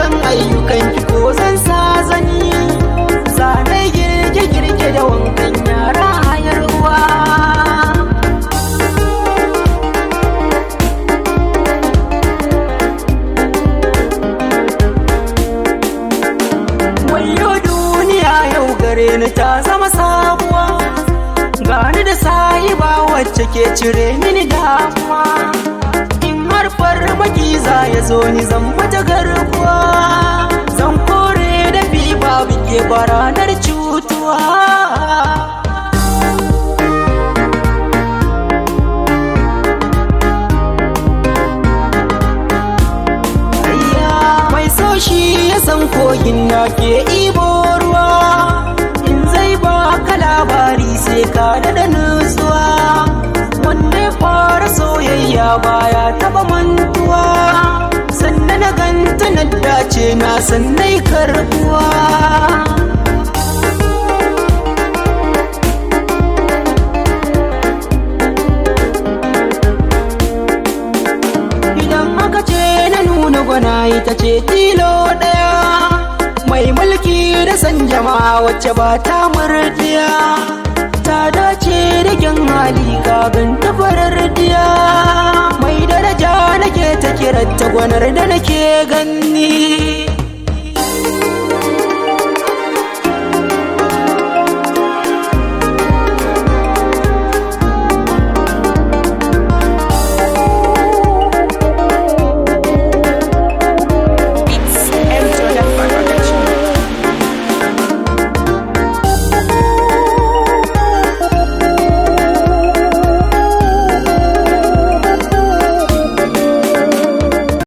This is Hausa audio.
dukkan ayyukan ki ko zan sa zani, zanai girke-girke da wankan yara hayar uwa. Wayo duniya yau gare ni ta zama sabuwa, gani da sahiba wacce ke cire mini damuwa. In har farmaki za ya zo ni zan mata garkuwa, zan kore da fi babu ke baranar cutuwa. Mai so shi ya san kogin na ke ibo ruwa, in zai baka labari sai ka da nutsuwa. Wanda ya fara soyayya baya taba mantuwa, sannan na ganta na dace na sannai karbuwa. Idan aka ce na nuna gwana ita ce tilo ɗaya, mai mulki da san jama'a wacce ba ta murdiya, ta dace da kyan hali kafin ta farar diya. Mai daraja nake ta kiranta gwanar da nake ganni.